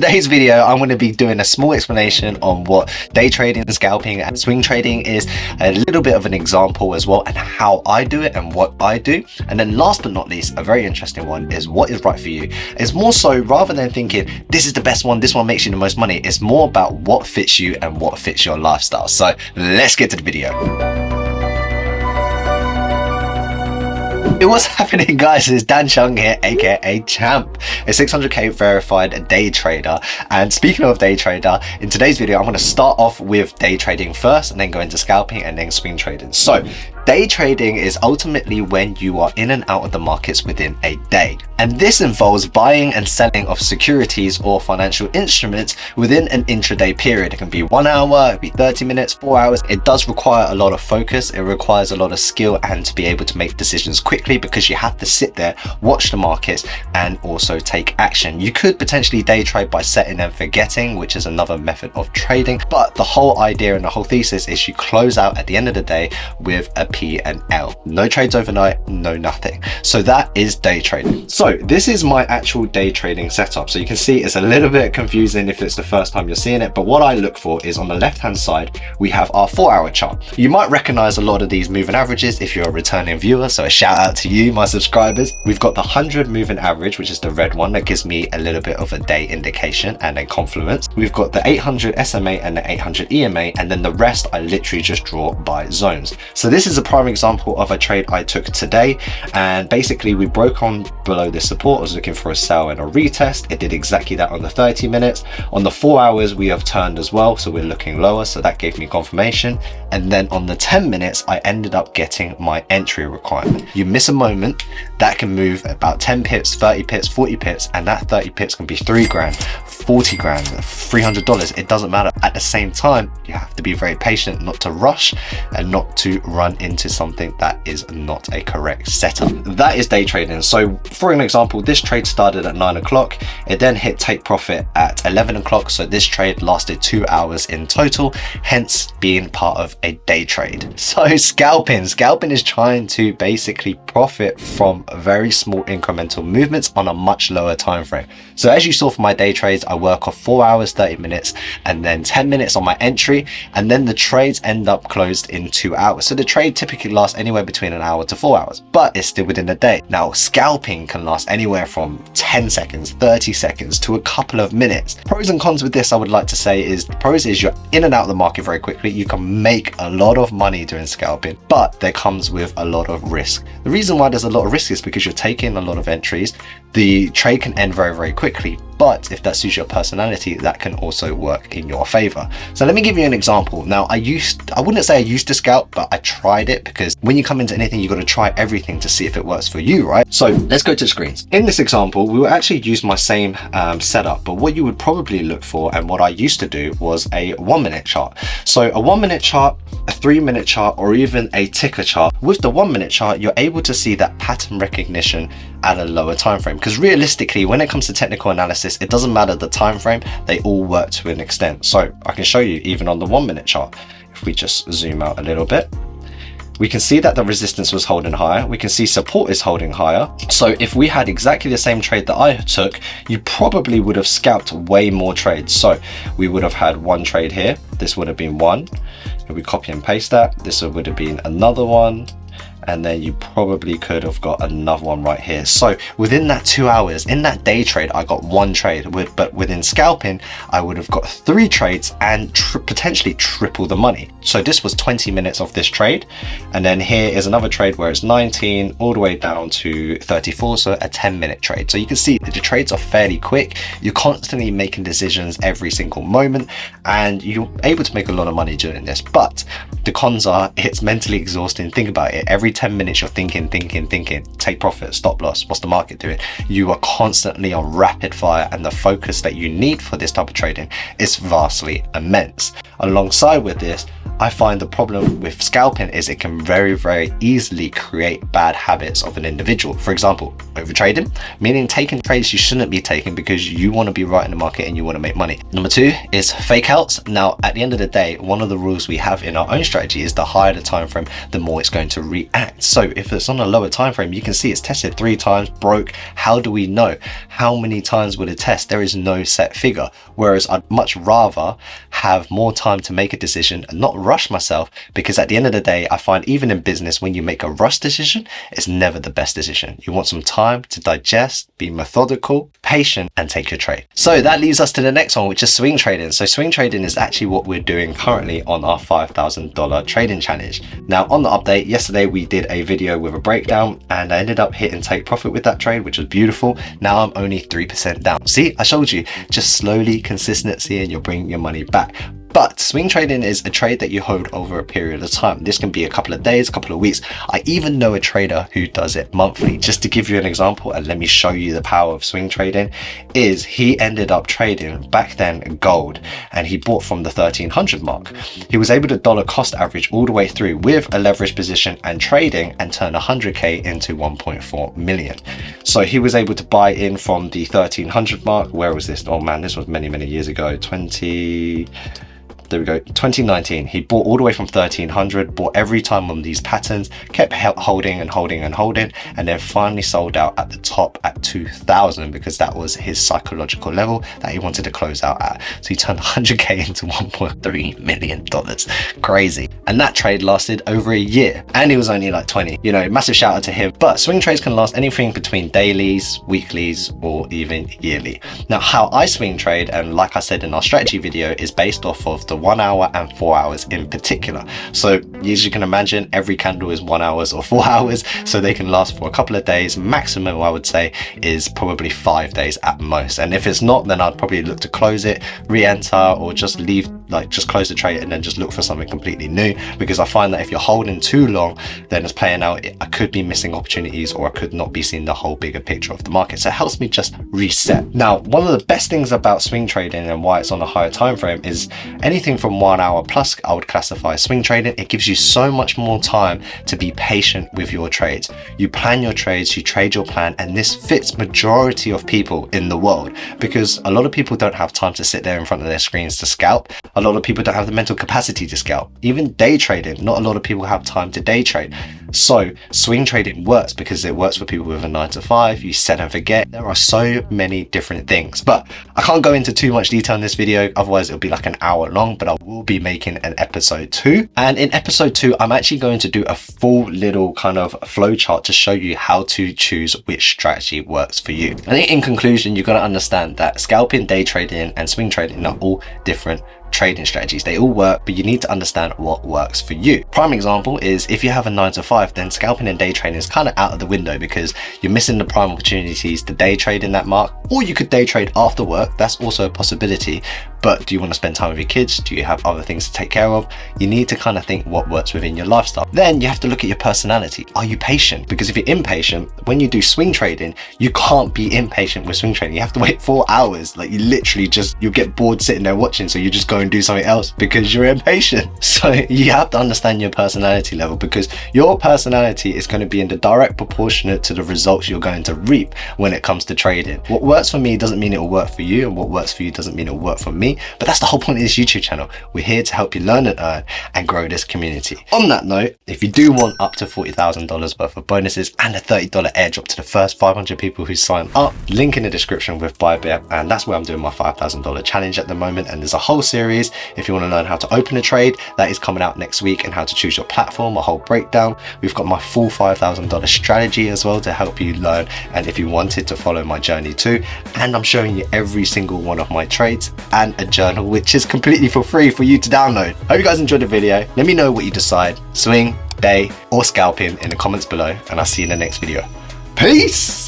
today's video, I'm going to be doing a small explanation on what day trading, scalping and swing trading is, a little bit of an example as well, and how I do it and what I do. And then last but not least, a very interesting one is what is right for you. It's more so, rather than thinking this is the best one, this one makes you the most money, it's more about what fits you and what fits your lifestyle. So let's get to the video. Hey, what's happening, guys? It's Dan Chung here, aka Champ, a 600k verified day trader. And speaking of day trader, in today's video I'm going to start off with day trading first and then go into scalping and then swing trading. So day trading is ultimately when you are in and out of the markets within a day, and this involves buying and selling of securities or financial instruments within an intraday period. It can be 1 hour, it can be 30 minutes, 4 hours. It does require a lot of focus, it requires a lot of skill, and to be able to make decisions quickly, because you have to sit there, watch the markets, and also take action. You could potentially day trade by setting and forgetting, which is another method of trading, but the whole idea and the whole thesis is you close out at the end of the day with a P and L. No trades overnight, no nothing. So that is day trading. So this is my actual day trading setup. So you can see it's a little bit confusing if it's the first time you're seeing it, but what I look for is on the left hand side we have our 4-hour chart. You might recognize a lot of these moving averages if you're a returning viewer, so a shout out to you, my subscribers. We've got the 100 moving average, which is the red one, that gives me a little bit of a day indication and a confluence. We've got the 800 SMA and the 800 EMA, and then the rest I literally just draw by zones. So this is a prime example of a trade I took today, and basically we broke on below this support. I was looking for a sell and a retest. It did exactly that on the 30 minutes. On the 4 hours we have turned as well, so we're looking lower, so that gave me confirmation. And then on the 10 minutes I ended up getting my entry requirement. You miss a moment, that can move about 10 pips, 30 pips, 40 pips, and that 30 pips can be 3 grand, 40 grand, $300. It doesn't matter. At the same time, you have to be very patient, not to rush and not to run into something that is not a correct setup. That is day trading. So for an example, this trade started at 9 o'clock. It then hit take profit at 11 o'clock. So this trade lasted 2 hours in total, hence being part of a day trade. So scalping is trying to basically profit from very small incremental movements on a much lower time frame. So as you saw for my day trades, I work off 4 hours, 30 minutes, and then 10 minutes on my entry, and then the trades end up closed in 2 hours. So the trade typically lasts anywhere between an hour to 4 hours, but it's still within a day. Now scalping can last anywhere from 10 seconds, 30 seconds to a couple of minutes. Pros and cons with this, I would like to say, is the pros is you're in and out of the market very quickly. You can make a lot of money doing scalping, but there comes with a lot of risk. The reason why there's a lot of risk is because you're taking a lot of entries. The trade can end very, very quickly, but if that suits your personality, that can also work in your favor. So let me give you an example. Now I wouldn't say I used to scalp, but I tried it, because when you come into anything, you got to try everything to see if it works for you, right? So let's go to screens. In this example, we will actually use my same setup, but what you would probably look for, and what I used to do, was a 1 minute chart. So a 1 minute chart, a 3 minute chart, or even a ticker chart. With the 1 minute chart, you're able to see that pattern recognition at a lower time frame, because realistically, when it comes to technical analysis, it doesn't matter the time frame, they all work to an extent. So I can show you even on the 1 minute chart. If we just zoom out a little bit, we can see that the resistance was holding higher. We can see support is holding higher. So if we had exactly the same trade that I took, you probably would have scalped way more trades. So we would have had one trade here. This would have been one. If we copy and paste that, this would have been another one. And then you probably could have got another one right here. So within that 2 hours, in that day trade, I got one trade, but within scalping, I would have got 3 trades and potentially triple the money. So this was 20 minutes of this trade. And then here is another trade where it's 19 all the way down to 34. So a 10-minute trade. So you can see that the trades are fairly quick. You're constantly making decisions every single moment, and you're able to make a lot of money doing this. But the cons are, it's mentally exhausting. Think about it. Every 10 minutes you're thinking, take profit, stop loss, what's the market doing? You are constantly on rapid fire, and the focus that you need for this type of trading is vastly immense. Alongside with this, I find the problem with scalping is it can very easily create bad habits of an individual. For example, overtrading, meaning taking trades you shouldn't be taking because you want to be right in the market and you want to make money. Number two is fake outs. Now, at the end of the day, one of the rules we have in our own strategy is the higher the time frame, the more it's going to react. So if it's on a lower time frame, you can see it's tested 3 times, broke. How do we know? How many times will it test? There is no set figure. Whereas I'd much rather have more time to make a decision and not rush myself, because at the end of the day, I find even in business, when you make a rush decision, it's never the best decision. You want some time to digest, be methodical, patient, and take your trade. So that leads us to the next one, which is swing trading. So swing trading is actually what we're doing currently on our $5,000 trading challenge. Now, on the update, yesterday we did a video with a breakdown and I ended up hitting take profit with that trade, which was beautiful. Now I'm only 3% down. See, I showed you, just slowly, consistency, and you're bringing your money back. But swing trading is a trade that you hold over a period of time. This can be a couple of days, a couple of weeks. I even know a trader who does it monthly. Just to give you an example, and let me show you the power of swing trading, is he ended up trading back then gold, and he bought from the 1300 mark. He was able to dollar cost average all the way through with a leverage position and trading and turn 100K into 1.4 million. So he was able to buy in from the 1300 mark. Where was this? Oh man, this was many years ago. 2019. He bought all the way from 1300, bought every time on these patterns, kept holding, and then finally sold out at the top at 2000 because that was his psychological level that he wanted to close out at. So he turned 100K into $1.3 million. Crazy. And that trade lasted over a year, and he was only like 20. You know, massive shout out to him. But swing trades can last anything between dailies, weeklies, or even yearly. Now, how I swing trade, and like I said in our strategy video, is based off of the 1 hour and 4 hours in particular. So as you can imagine, every candle is 1 hour or 4 hours, so they can last for a couple of days. Maximum, I would say, is probably 5 days at most. And if it's not, then I'd probably look to close it, re-enter, or just leave, like just close the trade and then just look for something completely new, because I find that if you're holding too long, then it's playing out, I could be missing opportunities, or I could not be seeing the whole bigger picture of the market. So it helps me just reset. Now, one of the best things about swing trading and why it's on a higher time frame is anything from 1 hour plus I would classify as swing trading. It gives you so much more time to be patient with your trades. You plan your trades, you trade your plan, and this fits majority of people in the world, because a lot of people don't have time to sit there in front of their screens to scalp. A lot of people don't have the mental capacity to scalp. Even day trading, not a lot of people have time to day trade. So swing trading works because it works for people with a 9 to 5. You set and forget. There are so many different things, but I can't go into too much detail in this video, otherwise it'll be like an hour long. But I will be making an episode 2, and in episode 2 I'm actually going to do a full little kind of flow chart to show you how to choose which strategy works for you. I think in conclusion, you've got to understand that scalping, day trading, and swing trading are all different trading strategies. They all work, but you need to understand what works for you. Prime example is if you have a 9 to 5, then scalping and day trading is kind of out of the window because you're missing the prime opportunities to day trade in that mark. Or you could day trade after work, that's also a possibility. But do you want to spend time with your kids? Do you have other things to take care of? You need to kind of think what works within your lifestyle. Then you have to look at your personality. Are you patient? Because if you're impatient, when you do swing trading, you can't be impatient with swing trading. You have to wait 4 hours. Like, you literally just, you'll get bored sitting there watching, so you just go and do something else because you're impatient. So you have to understand your personality level, because your personality is going to be in the direct proportionate to the results you're going to reap when it comes to trading. What works for me doesn't mean it will work for you, and what works for you doesn't mean it will work for me. But that's the whole point of this YouTube channel. We're here to help you learn and earn and grow this community. On that note, if you do want up to $40,000 worth of bonuses and a $30 airdrop to the first 500 people who sign up, link in the description with Bybit, and that's where I'm doing my $5,000 challenge at the moment. And there's a whole series if you want to learn how to open a trade that is coming out next week, and how to choose your platform, a whole breakdown. We've got my full $5,000 strategy as well to help you learn, and if you wanted to follow my journey too. And I'm showing you every single one of my trades and a journal, which is completely for free for you to download. Hope you guys enjoyed the video. Let me know what you decide, swing, day, or scalping, in the comments below, and I'll see you in the next video. Peace.